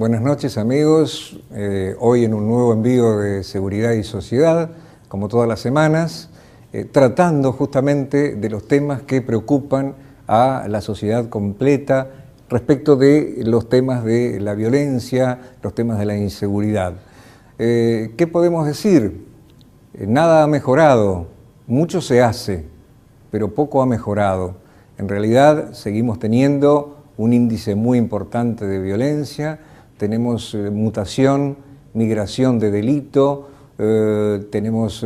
Buenas noches, amigos. Hoy en un nuevo envío de Seguridad y Sociedad, como todas las semanas, tratando justamente de los temas que preocupan a la sociedad completa respecto de los temas de la violencia, los temas de la inseguridad. ¿Qué podemos decir? Nada ha mejorado, mucho se hace, pero poco ha mejorado. En realidad seguimos teniendo un índice muy importante de violencia, tenemos mutación, migración de delito, tenemos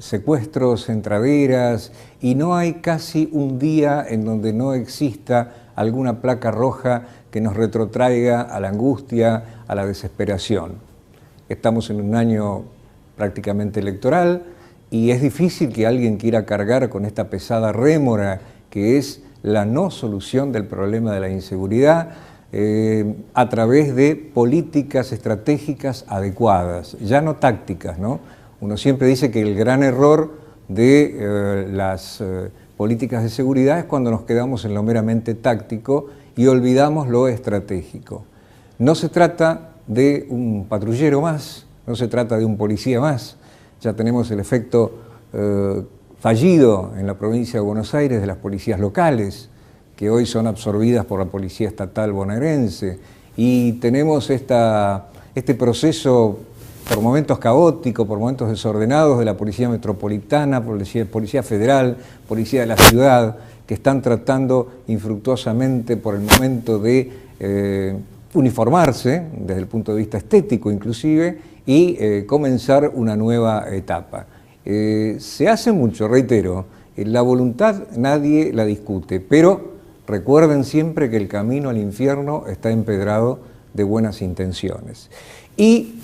secuestros, entraderas, y no hay casi un día en donde no exista alguna placa roja que nos retrotraiga a la angustia, a la desesperación. Estamos en un año prácticamente electoral y es difícil que alguien quiera cargar con esta pesada rémora que es la no solución del problema de la inseguridad a través de políticas estratégicas adecuadas, ya no tácticas, ¿no? Uno siempre dice que el gran error de las políticas de seguridad es cuando nos quedamos en lo meramente táctico y olvidamos lo estratégico. No se trata de un patrullero más, no se trata de un policía más, ya tenemos el efecto fallido en la provincia de Buenos Aires de las policías locales, que hoy son absorbidas por la Policía Estatal bonaerense, y tenemos este proceso por momentos caótico, por momentos desordenados de la Policía Metropolitana, Policía Federal, Policía de la Ciudad, que están tratando infructuosamente por el momento de uniformarse, desde el punto de vista estético inclusive, y comenzar una nueva etapa. Se hace mucho, reitero, la voluntad nadie la discute, pero recuerden siempre que el camino al infierno está empedrado de buenas intenciones. Y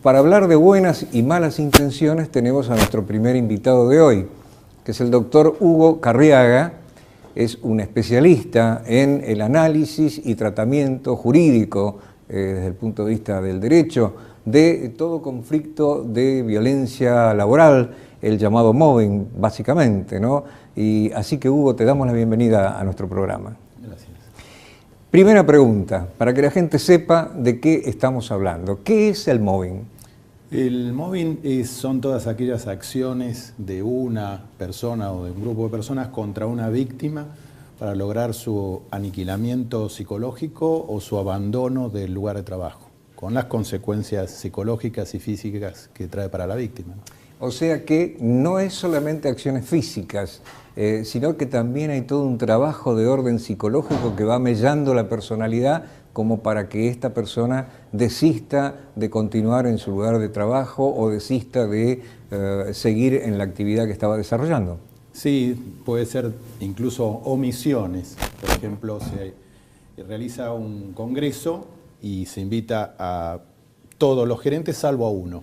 para hablar de buenas y malas intenciones tenemos a nuestro primer invitado de hoy, que es el doctor Hugo Carriaga. Es un especialista en el análisis y tratamiento jurídico desde el punto de vista del derecho de todo conflicto de violencia laboral, el llamado mobbing, básicamente, ¿no? Y así que, Hugo, te damos la bienvenida a nuestro programa. Gracias. Primera pregunta, para que la gente sepa de qué estamos hablando. ¿Qué es el mobbing? El mobbing son todas aquellas acciones de una persona o de un grupo de personas contra una víctima para lograr su aniquilamiento psicológico o su abandono del lugar de trabajo, con las consecuencias psicológicas y físicas que trae para la víctima. O sea que no es solamente acciones físicas, sino que también hay todo un trabajo de orden psicológico que va mellando la personalidad como para que esta persona desista de continuar en su lugar de trabajo o desista de seguir en la actividad que estaba desarrollando. Sí, puede ser incluso omisiones. Por ejemplo, se realiza un congreso y se invita a todos los gerentes salvo a uno.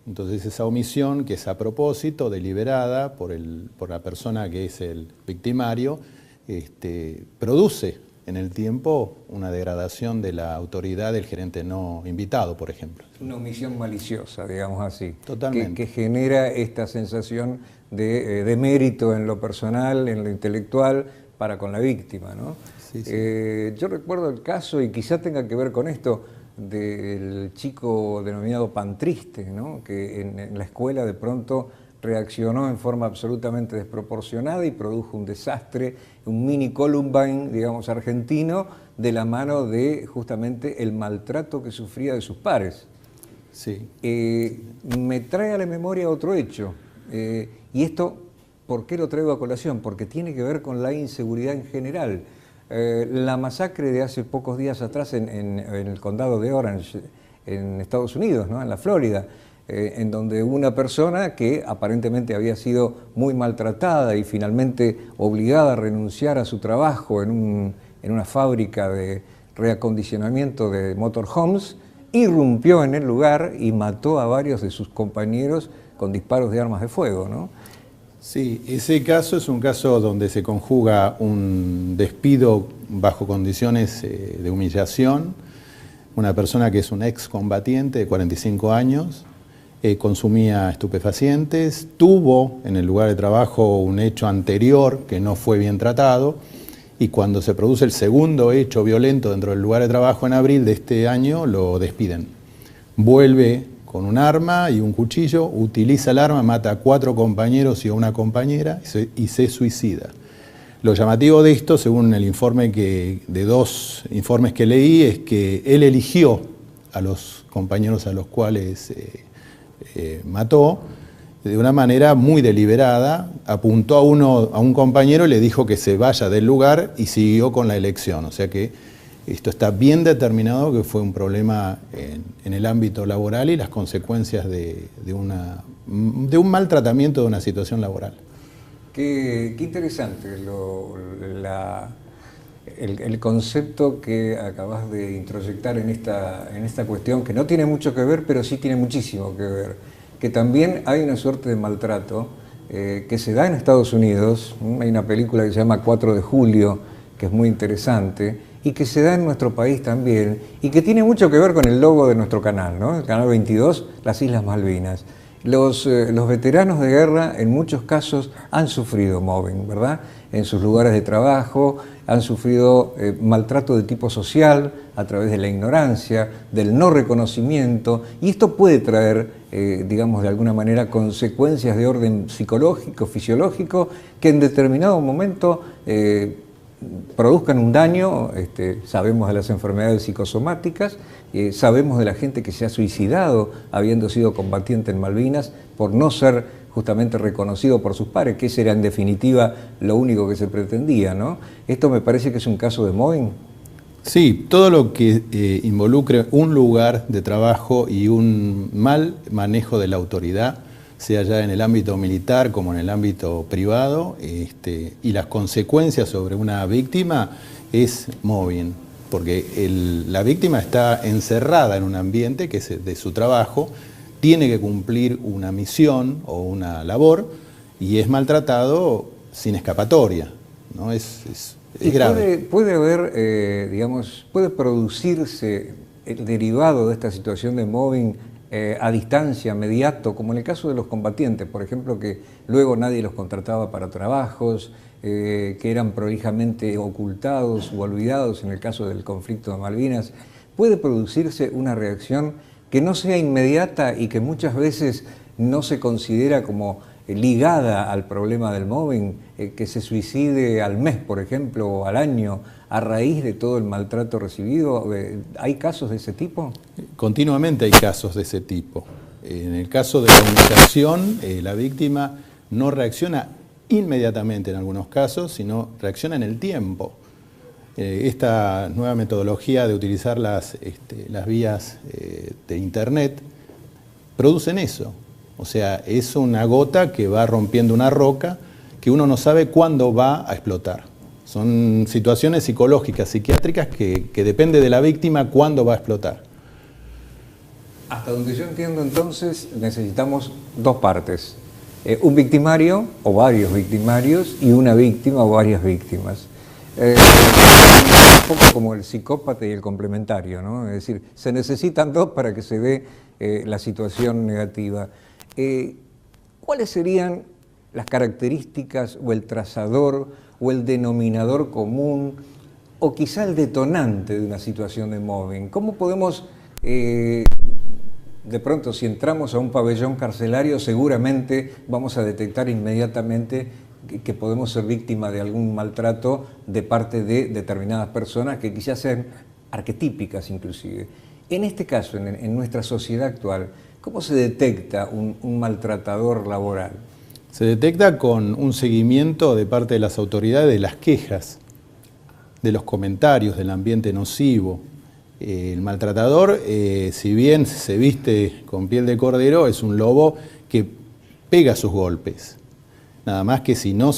Entonces esa omisión, que es a propósito, deliberada por la persona que es el victimario, produce en el tiempo una degradación de la autoridad del gerente no invitado, por ejemplo. Una omisión maliciosa, digamos así. Totalmente. Que genera esta sensación de mérito en lo personal, en lo intelectual, para con la víctima, ¿no? Sí, sí. Yo recuerdo el caso, y quizá tenga que ver con esto, del chico denominado Pantriste, ¿no? Que en la escuela de pronto reaccionó en forma absolutamente desproporcionada y produjo un desastre, un mini Columbine, digamos, argentino, de la mano de justamente el maltrato que sufría de sus pares. Sí. Me trae a la memoria otro hecho, y esto, ¿por qué lo traigo a colación? Porque tiene que ver con la inseguridad en general. La masacre de hace pocos días atrás en el condado de Orange, en Estados Unidos, ¿no? En la Florida, en donde una persona que aparentemente había sido muy maltratada y finalmente obligada a renunciar a su trabajo en una fábrica de reacondicionamiento de motorhomes, irrumpió en el lugar y mató a varios de sus compañeros con disparos de armas de fuego, ¿no? Sí, ese caso es un caso donde se conjuga un despido bajo condiciones de humillación, una persona que es un excombatiente de 45 años, consumía estupefacientes, tuvo en el lugar de trabajo un hecho anterior que no fue bien tratado y cuando se produce el segundo hecho violento dentro del lugar de trabajo en abril de este año, lo despiden. Vuelve con un arma y un cuchillo, utiliza el arma, mata a 4 compañeros y a una compañera y se suicida. Lo llamativo de esto, según el informe de 2 informes que leí, es que él eligió a los compañeros a los cuales mató de una manera muy deliberada, apuntó a un compañero y le dijo que se vaya del lugar y siguió con la elección. O sea que esto está bien determinado que fue un problema en el ámbito laboral y las consecuencias de un maltratamiento de una situación laboral. Qué interesante el concepto que acabas de introyectar en esta cuestión, que no tiene mucho que ver, pero sí tiene muchísimo que ver. Que también hay una suerte de maltrato que se da en Estados Unidos. Hay una película que se llama 4 de julio, que es muy interesante, y que se da en nuestro país también, y que tiene mucho que ver con el logo de nuestro canal, ¿no? El canal 22, las Islas Malvinas. Los veteranos de guerra en muchos casos han sufrido mobbing, ¿verdad? En sus lugares de trabajo, han sufrido maltrato de tipo social a través de la ignorancia, del no reconocimiento, y esto puede traer, digamos de alguna manera, consecuencias de orden psicológico, fisiológico, que en determinado momento produzcan un daño. Sabemos de las enfermedades psicosomáticas, sabemos de la gente que se ha suicidado habiendo sido combatiente en Malvinas por no ser justamente reconocido por sus pares, que ese era en definitiva lo único que se pretendía, ¿no? Esto me parece que es un caso de mobbing. Sí, todo lo que involucre un lugar de trabajo y un mal manejo de la autoridad, sea ya en el ámbito militar como en el ámbito privado, y las consecuencias sobre una víctima es mobbing, porque la víctima está encerrada en un ambiente que es de su trabajo, tiene que cumplir una misión o una labor y es maltratado sin escapatoria, ¿no? Es grave. Puede haber, digamos, puede producirse el derivado de esta situación de mobbing a distancia, mediato, como en el caso de los combatientes, por ejemplo, que luego nadie los contrataba para trabajos, que eran prolijamente ocultados o olvidados en el caso del conflicto de Malvinas. Puede producirse una reacción que no sea inmediata y que muchas veces no se considera como ligada al problema del mobbing, que se suicide al mes, por ejemplo, o al año, a raíz de todo el maltrato recibido. ¿Hay casos de ese tipo? Continuamente hay casos de ese tipo. En el caso de la humillación, la víctima no reacciona inmediatamente en algunos casos, sino reacciona en el tiempo. Esta nueva metodología de utilizar las vías de Internet producen eso. O sea, es una gota que va rompiendo una roca que uno no sabe cuándo va a explotar. Son situaciones psicológicas, psiquiátricas que depende de la víctima cuándo va a explotar. Hasta donde yo entiendo, entonces, necesitamos 2 partes. Un victimario o varios victimarios y una víctima o varias víctimas. Un poco como el psicópata y el complementario, ¿no? Es decir, se necesitan 2 para que se dé la situación negativa. ¿Cuáles serían las características o el trazador o el denominador común o quizá el detonante de una situación de mobbing? ¿Cómo podemos, de pronto, si entramos a un pabellón carcelario, seguramente vamos a detectar inmediatamente que podemos ser víctimas de algún maltrato de parte de determinadas personas que quizás sean arquetípicas inclusive? En este caso, en nuestra sociedad actual, ¿cómo se detecta un maltratador laboral? Se detecta con un seguimiento de parte de las autoridades de las quejas, de los comentarios, del ambiente nocivo. El maltratador, si bien se viste con piel de cordero, es un lobo que pega sus golpes. Nada más que si no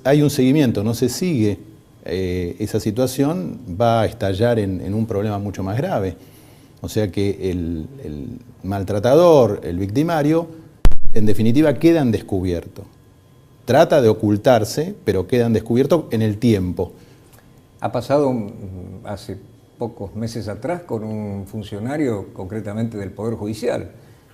hay un seguimiento, no se sigue esa situación, va a estallar en un problema mucho más grave. O sea que el maltratador, el victimario, en definitiva quedan descubiertos. Trata de ocultarse, pero quedan descubiertos en el tiempo. Ha pasado hace pocos meses atrás con un funcionario, concretamente del Poder Judicial,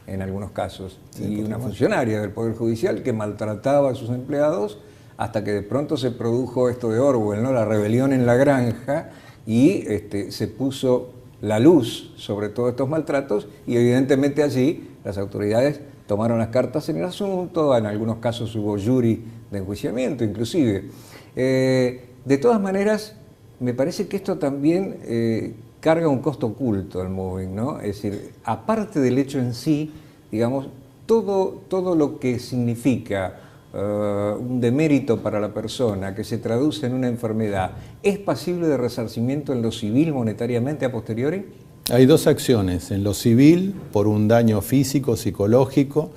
en algunos casos, y una funcionaria del Poder Judicial que maltrataba a sus empleados hasta que de pronto se produjo esto de Orwell, ¿no? La rebelión en la granja, y se puso la luz sobre todos estos maltratos, y evidentemente allí las autoridades tomaron las cartas en el asunto. En algunos casos hubo jury de enjuiciamiento inclusive. De todas maneras, me parece que esto también carga un costo oculto al moving, ¿no? Es decir, aparte del hecho en sí, digamos, todo lo que significa un demérito para la persona, que se traduce en una enfermedad, ¿es pasible de resarcimiento en lo civil monetariamente a posteriori? Hay dos acciones: en lo civil por un daño físico, psicológico,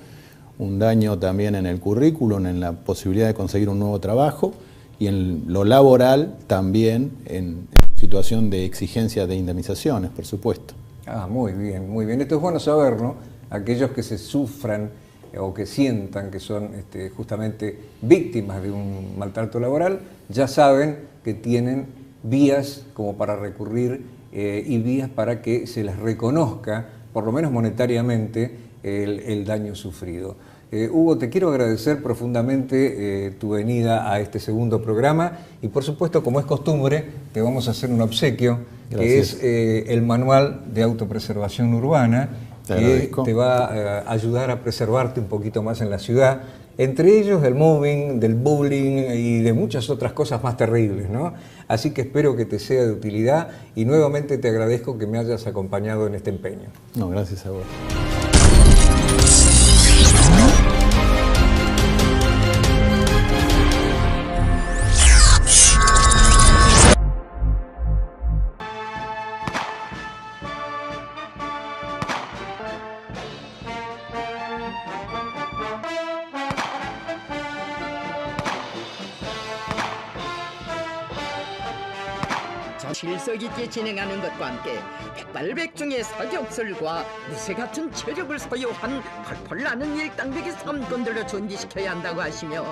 un daño también en el currículum, en la posibilidad de conseguir un nuevo trabajo, y en lo laboral también en situación de exigencia de indemnizaciones, por supuesto. Ah, muy bien, muy bien. Esto es bueno saberlo. Aquellos que se sufran o que sientan que son justamente víctimas de un maltrato laboral, ya saben que tienen vías como para recurrir y vías para que se les reconozca, por lo menos monetariamente, el daño sufrido. Hugo, te quiero agradecer profundamente tu venida a este segundo programa, y por supuesto, como es costumbre, te vamos a hacer un obsequio. Gracias. Que es el manual de autopreservación urbana, que te va a ayudar a preservarte un poquito más en la ciudad, entre ellos del mobbing, del bullying y de muchas otras cosas más terribles, ¿no? Así que espero que te sea de utilidad, y nuevamente te agradezco que me hayas acompañado en este empeño. No, gracias a vos. 질서 있게 진행하는 것과 함께 백발백중의 사격술과 무쇠 같은 체력을 소유한 펄펄 나는 일당백의 삼권들을 존지시켜야 한다고 하시며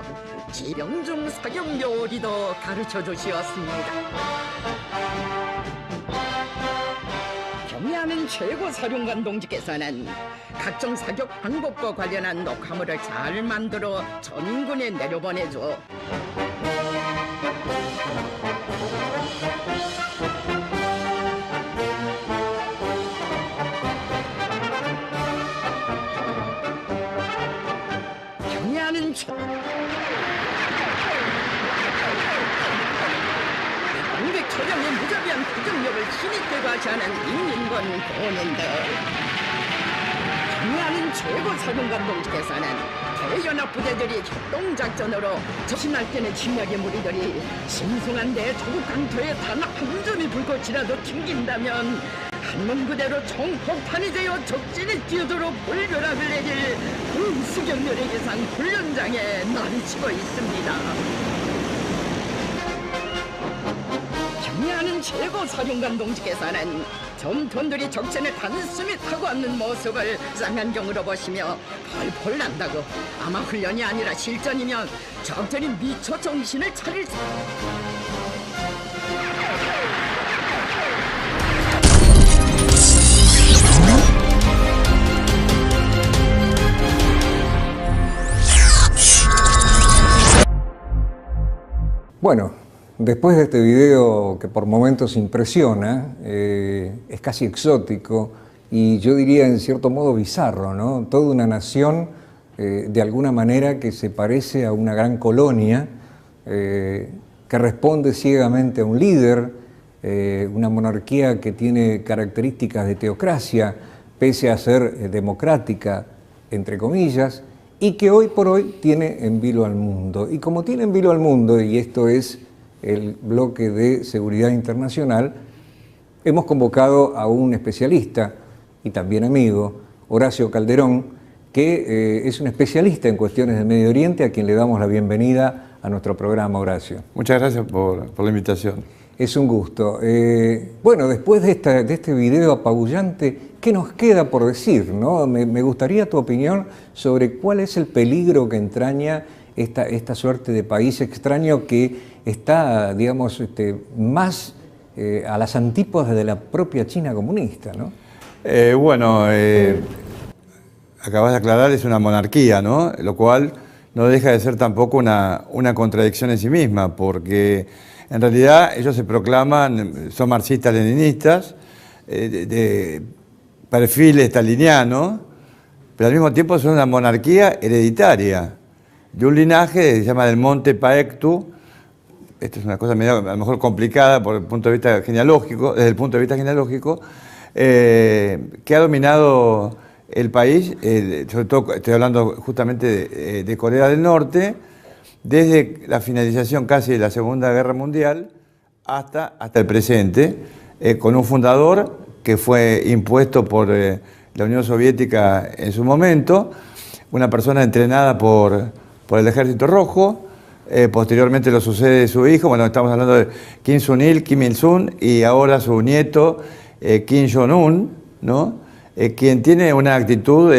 지령중 사격 요리도 가르쳐 주시었습니다. 경의하는 최고 사령관 동지께서는 각종 사격 방법과 관련한 녹화물을 잘 만들어 전군에 내려보내줘 방백 초령의 무자비한 구정력을 힘있게 과시하는 인민군 본인들, 경의하는 최고 사령관 동지께서는 대연합 부대들이 협동작전으로 조심할 때는 침략의 무리들이 신성한데 조국 강토에 단 한 점이 불꽃이라도 튕긴다면 한문 그대로 총폭탄이 되어 적진이 뛰어들어 불벼락을 내릴 그 수경렬의 기상 훈련장에 나르치고 있습니다. 경의하는 최고 사령관 동지께서는 점톤들이 적진에 단숨에 타고 앉는 모습을 쌍안경으로 보시며 펄펄 난다고, 아마 훈련이 아니라 실전이면 적들이 미처 정신을 차릴 수... Bueno, después de este video que por momentos impresiona, es casi exótico y yo diría en cierto modo bizarro, ¿no? Toda una nación de alguna manera que se parece a una gran colonia, que responde ciegamente a un líder, una monarquía que tiene características de teocracia, pese a ser democrática, entre comillas, y que hoy por hoy tiene en vilo al mundo. Y como tiene en vilo al mundo, y esto es el bloque de seguridad internacional, hemos convocado a un especialista y también amigo, Horacio Calderón, que es un especialista en cuestiones de Medio Oriente, a quien le damos la bienvenida a nuestro programa, Horacio. Muchas gracias por la invitación. Es un gusto. Bueno, después de este video apabullante, ¿qué nos queda por decir, ¿no? Me gustaría tu opinión sobre cuál es el peligro que entraña esta suerte de país extraño que está, digamos, más a las antípodas de la propia China comunista, ¿no? Bueno, acabas de aclarar, es una monarquía, ¿no? Lo cual no deja de ser tampoco una contradicción en sí misma, porque en realidad ellos se proclaman, son marxistas-leninistas, de perfil estaliniano, pero al mismo tiempo son una monarquía hereditaria, de un linaje que se llama del Monte Paectu. Esto es una cosa medio, a lo mejor complicada por el punto de vista genealógico, desde el punto de vista genealógico, que ha dominado el país, sobre todo estoy hablando justamente de Corea del Norte, desde la finalización casi de la Segunda Guerra Mundial hasta el presente, con un fundador que fue impuesto por la Unión Soviética en su momento, una persona entrenada por el Ejército Rojo. Posteriormente lo sucede su hijo, bueno, estamos hablando de Kim Jong-il, Kim Il-sung, y ahora su nieto, Kim Jong-un, ¿no? Quien tiene una actitud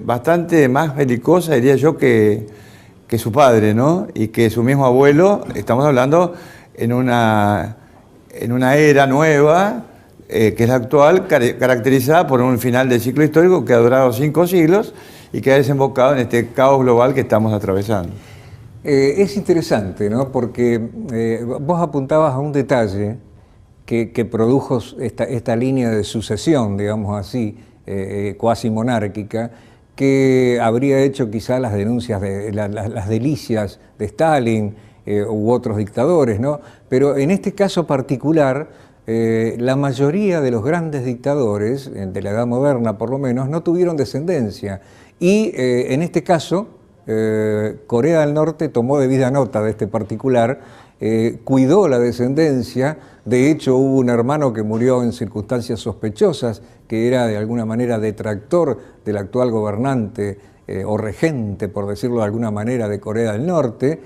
bastante más belicosa, diría yo, que su padre, ¿no? Y que su mismo abuelo. Estamos hablando en una era nueva, que es la actual, caracterizada por un final del ciclo histórico que ha durado 5 siglos y que ha desembocado en este caos global que estamos atravesando. Es interesante, ¿no? Porque vos apuntabas a un detalle que produjo esta línea de sucesión, digamos así, cuasi monárquica, que habría hecho quizá las denuncias de las delicias de Stalin u otros dictadores, ¿no? Pero en este caso particular, la mayoría de los grandes dictadores, de la Edad Moderna por lo menos, no tuvieron descendencia. Y en este caso, Corea del Norte tomó debida nota de este particular, cuidó la descendencia. De hecho, hubo un hermano que murió en circunstancias sospechosas, que era de alguna manera detractor del actual gobernante o regente, por decirlo de alguna manera, de Corea del Norte,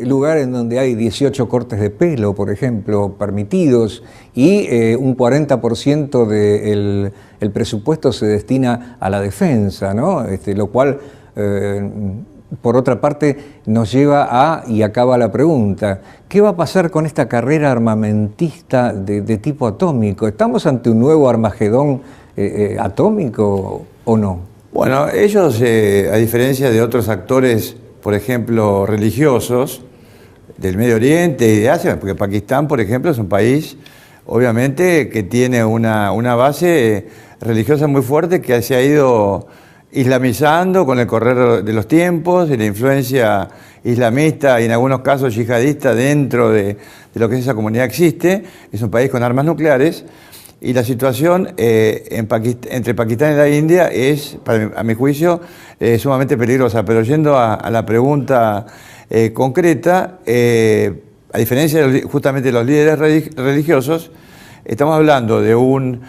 lugar en donde hay 18 cortes de pelo, por ejemplo, permitidos, y un 40% del presupuesto se destina a la defensa, ¿no? Lo cual, por otra parte, nos lleva a, y acaba la pregunta, ¿qué va a pasar con esta carrera armamentista de tipo atómico? ¿Estamos ante un nuevo Armagedón atómico o no? Bueno, ellos, a diferencia de otros actores, por ejemplo, religiosos del Medio Oriente y de Asia, porque Pakistán, por ejemplo, es un país, obviamente, que tiene una base religiosa muy fuerte que se ha ido islamizando con el correr de los tiempos y la influencia islamista y en algunos casos yihadista dentro de lo que esa comunidad existe. Es un país con armas nucleares y la situación entre Pakistán y la India es, a mi juicio, sumamente peligrosa. Pero yendo a la pregunta concreta, a diferencia justamente de los líderes religiosos, estamos hablando de un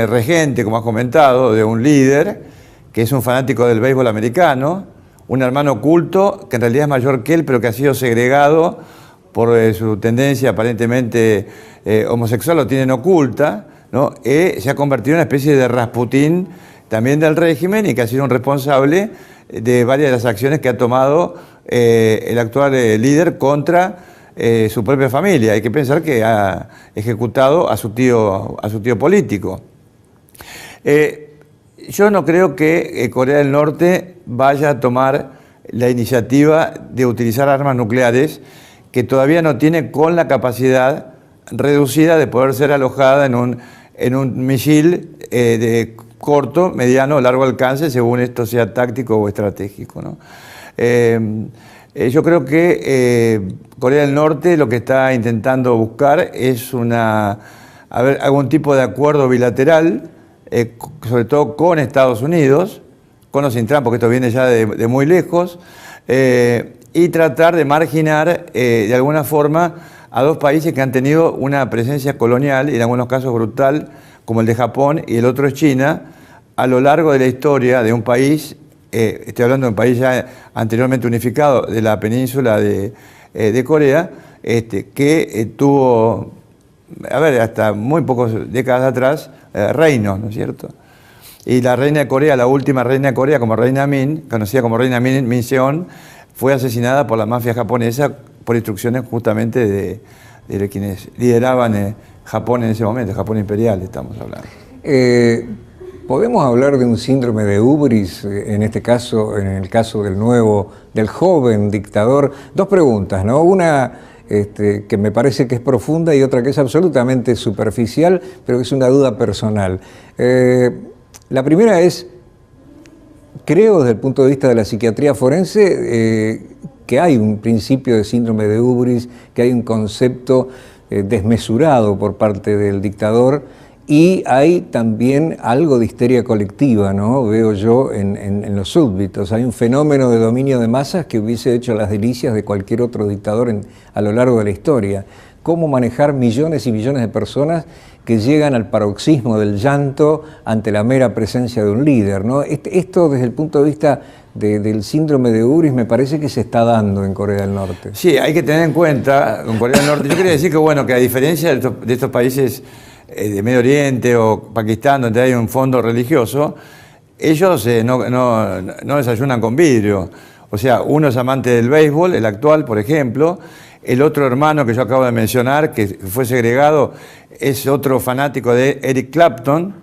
regente, como has comentado, de un líder que es un fanático del béisbol americano, un hermano oculto que en realidad es mayor que él, pero que ha sido segregado por su tendencia aparentemente homosexual, lo tienen oculta, ¿no? Se ha convertido en una especie de Rasputín también del régimen y que ha sido un responsable de varias de las acciones que ha tomado el actual líder contra su propia familia. Hay que pensar que ha ejecutado a su tío político. Yo no creo que Corea del Norte vaya a tomar la iniciativa de utilizar armas nucleares que todavía no tiene, con la capacidad reducida de poder ser alojada en un misil de corto, mediano o largo alcance, según esto sea táctico o estratégico, ¿no? Yo creo que Corea del Norte lo que está intentando buscar es algún tipo de acuerdo bilateral, sobre todo con Estados Unidos, con o sin Trump, porque esto viene ya de muy lejos, y tratar de marginar de alguna forma a dos países que han tenido una presencia colonial y en algunos casos brutal, como el de Japón y el otro es China, a lo largo de la historia de un país, estoy hablando de un país ya anteriormente unificado, de la península de Corea, que tuvo, hasta muy pocas décadas atrás, reinos, ¿no es cierto? Y la reina de Corea, la última reina de Corea, como reina Min, conocida como reina Min Seon, fue asesinada por la mafia japonesa por instrucciones justamente de quienes lideraban Japón en ese momento, Japón imperial estamos hablando. ¿Podemos hablar de un síndrome de hubris, en este caso, en el caso del joven dictador? Dos preguntas, ¿no? Una que me parece que es profunda y otra que es absolutamente superficial, pero que es una duda personal. La primera es, creo desde el punto de vista de la psiquiatría forense que hay un principio de síndrome de hubris, que hay un concepto desmesurado por parte del dictador, y hay también algo de histeria colectiva, ¿no? Veo yo en los súbditos. Hay un fenómeno de dominio de masas que hubiese hecho las delicias de cualquier otro dictador a lo largo de la historia. Cómo manejar millones y millones de personas que llegan al paroxismo del llanto ante la mera presencia de un líder, ¿no? Esto desde el punto de vista del síndrome de hubris me parece que se está dando en Corea del Norte. Sí, hay que tener en cuenta con Corea del Norte. Yo quería decir que, bueno, que a diferencia de estos países de Medio Oriente o Pakistán, donde hay un fondo religioso, ellos no desayunan con vidrio. O sea, uno es amante del béisbol, el actual, por ejemplo. El otro hermano que yo acabo de mencionar, que fue segregado, es otro fanático de Eric Clapton,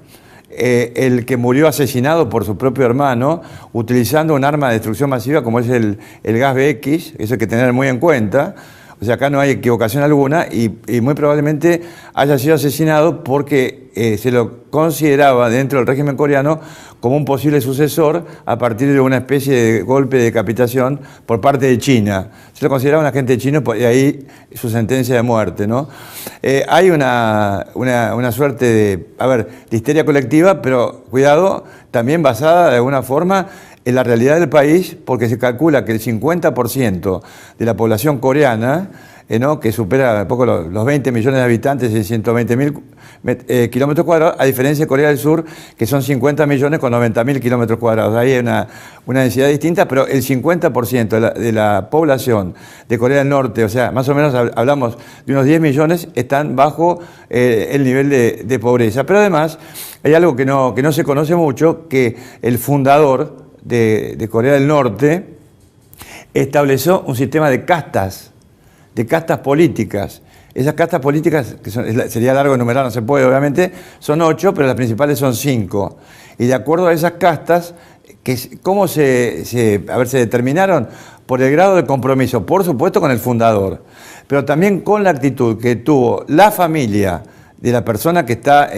el que murió asesinado por su propio hermano utilizando un arma de destrucción masiva como es el gas BX. Eso hay que tener muy en cuenta. O sea, acá no hay equivocación alguna y muy probablemente haya sido asesinado porque se lo consideraba dentro del régimen coreano como un posible sucesor a partir de una especie de golpe de decapitación por parte de China. Se lo consideraba un agente chino y ahí su sentencia de muerte, ¿no? Hay una suerte de histeria colectiva, pero cuidado, también basada de alguna forma en la realidad del país, porque se calcula que el 50% de la población coreana, que supera un poco los 20 millones de habitantes y 120.000 kilómetros cuadrados, a diferencia de Corea del Sur, que son 50 millones con 90.000 kilómetros cuadrados. Ahí hay una densidad distinta, pero el 50% de la población de Corea del Norte, o sea, más o menos hablamos de unos 10 millones, están bajo el nivel de pobreza. Pero además, hay algo que no se conoce mucho, que el fundador de Corea del Norte estableció un sistema de castas políticas. Esas castas políticas, que sería largo enumerar, no se puede obviamente, son 8, pero las principales son 5. Y de acuerdo a esas castas, ¿cómo se determinaron? Por el grado de compromiso, por supuesto con el fundador, pero también con la actitud que tuvo la familia de la persona que está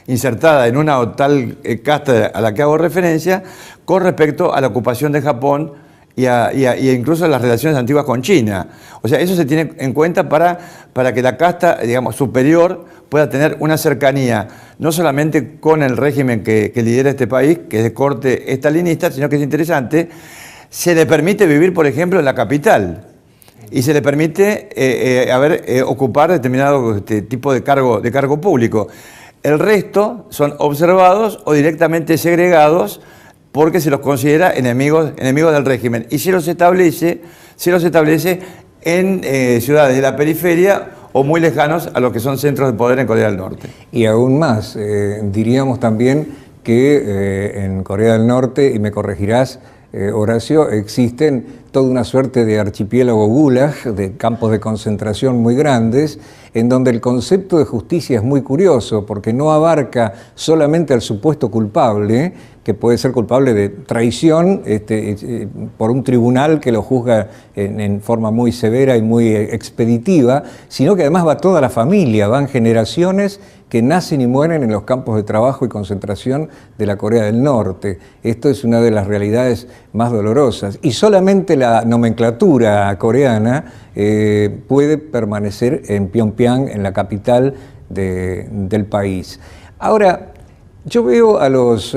insertada en una o tal casta a la que hago referencia, con respecto a la ocupación de Japón y incluso las relaciones antiguas con China. O sea, eso se tiene en cuenta para que la casta, digamos, superior pueda tener una cercanía, no solamente con el régimen que lidera este país, que es de corte estalinista, sino que es interesante, se le permite vivir, por ejemplo, en la capital. Y se le permite ocupar determinado tipo de cargo público. El resto son observados o directamente segregados porque se los considera enemigos del régimen. Y se los establece en ciudades de la periferia o muy lejanos a los que son centros de poder en Corea del Norte. Y aún más, diríamos también que en Corea del Norte, y me corregirás, Horacio, existen toda una suerte de archipiélago gulag, de campos de concentración muy grandes, en donde el concepto de justicia es muy curioso, porque no abarca solamente al supuesto culpable, que puede ser culpable de traición por un tribunal que lo juzga en forma muy severa y muy expeditiva, sino que además va toda la familia, van generaciones que nacen y mueren en los campos de trabajo y concentración de la Corea del Norte. Esto es una de las realidades más dolorosas. Y solamente la nomenclatura coreana puede permanecer en Pyongyang, en la capital del país. Ahora, yo veo a los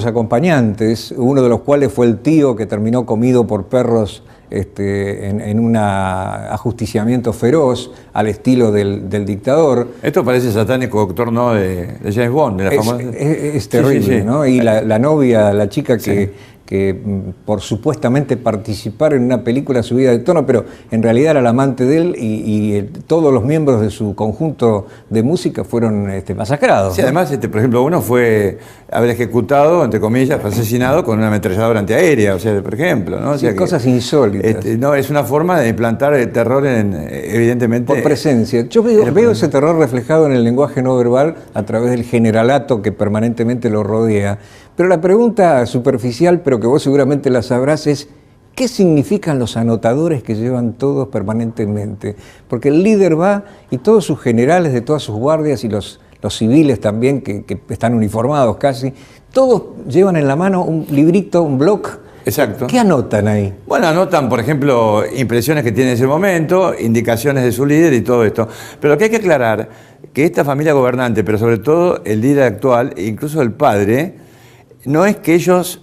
acompañantes, uno de los cuales fue el tío que terminó comido por perros en un ajusticiamiento feroz al estilo del dictador. Esto parece satánico doctor no de James Bond, de la famosa. Es terrible, sí, sí. ¿No? Y la novia, la chica que por supuestamente participar en una película subida de tono, pero en realidad era el amante de él y todos los miembros de su conjunto de música fueron masacrados. Sí, además, por ejemplo, uno fue haber ejecutado, entre comillas, fue asesinado con una ametralladora antiaérea, o sea, por ejemplo, ¿no? O sea, cosas insólitas. No, es una forma de implantar el terror evidentemente... Por presencia. Yo veo ese terror reflejado en el lenguaje no verbal a través del generalato que permanentemente lo rodea. Pero la pregunta superficial, pero que vos seguramente la sabrás, es ¿qué significan los anotadores que llevan todos permanentemente? Porque el líder va y todos sus generales de todas sus guardias y los civiles también, que están uniformados casi, todos llevan en la mano un librito, un bloc. Exacto. ¿Qué anotan ahí? Bueno, anotan, por ejemplo, impresiones que tiene en ese momento, indicaciones de su líder y todo esto. Pero lo que hay que aclarar, que esta familia gobernante, pero sobre todo el líder actual, e incluso el padre, no es que ellos,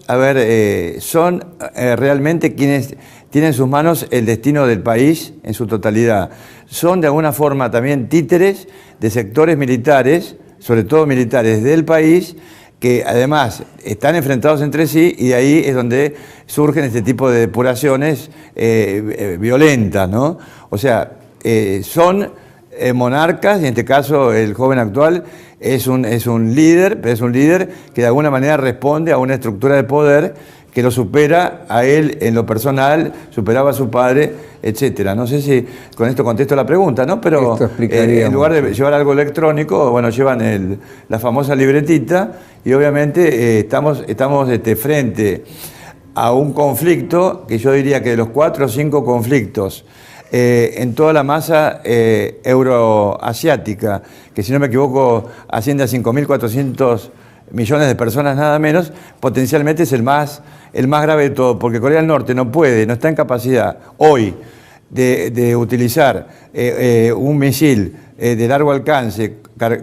son realmente quienes tienen en sus manos el destino del país en su totalidad. Son de alguna forma también títeres de sectores militares, sobre todo militares del país, que además están enfrentados entre sí y de ahí es donde surgen este tipo de depuraciones violentas, ¿no? O sea, son monarcas, y en este caso el joven actual es un líder, pero es un líder que de alguna manera responde a una estructura de poder que lo supera a él en lo personal, superaba a su padre, etcétera. No sé si con esto contesto la pregunta, ¿no? Pero en lugar de llevar algo electrónico, bueno, llevan la famosa libretita y obviamente estamos frente a un conflicto que yo diría que de los 4 o 5 conflictos en toda la masa euroasiática, que si no me equivoco asciende a 5.400 millones de personas nada menos, potencialmente es el más grave de todo, porque Corea del Norte no está en capacidad hoy de utilizar un misil de largo alcance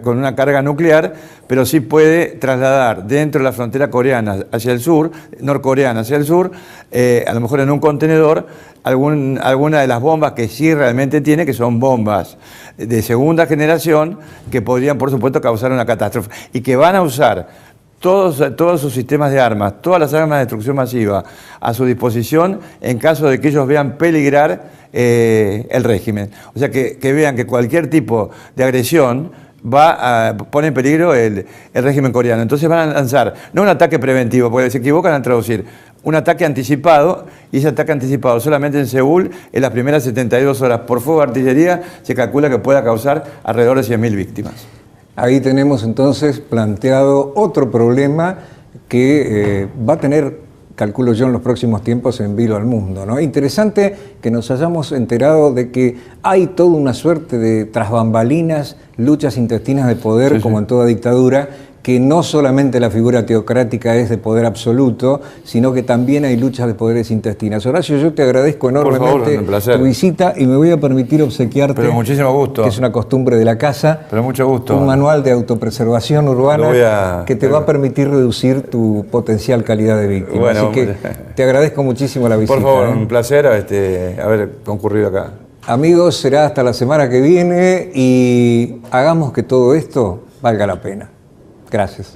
con una carga nuclear, pero sí puede trasladar dentro de la frontera coreana hacia el sur, norcoreana hacia el sur, a lo mejor en un contenedor, alguna de las bombas que sí realmente tiene, que son bombas de segunda generación, que podrían, por supuesto, causar una catástrofe, y que van a usar todos sus sistemas de armas, todas las armas de destrucción masiva a su disposición en caso de que ellos vean peligrar el régimen. O sea, que vean que cualquier tipo de agresión pone en peligro el régimen coreano. Entonces van a lanzar, no un ataque preventivo, porque se equivocan al traducir, un ataque anticipado, y ese ataque anticipado solamente en Seúl, en las primeras 72 horas por fuego de artillería, se calcula que pueda causar alrededor de 100.000 víctimas. Ahí tenemos entonces planteado otro problema que va a tener, calculo yo, en los próximos tiempos en vilo al mundo, ¿no? Interesante que nos hayamos enterado de que hay toda una suerte de tras bambalinas, luchas intestinas de poder, como en toda dictadura, que no solamente la figura teocrática es de poder absoluto, sino que también hay luchas de poderes intestinas. Horacio, yo te agradezco enormemente tu visita y me voy a permitir obsequiarte, pero muchísimo gusto, que es una costumbre de la casa, pero mucho gusto, un manual de autopreservación urbana que te va a permitir reducir tu potencial calidad de víctima. Bueno, así que te agradezco muchísimo la visita. Por favor, un placer haber concurrido acá. Amigos, será hasta la semana que viene y hagamos que todo esto valga la pena. Gracias.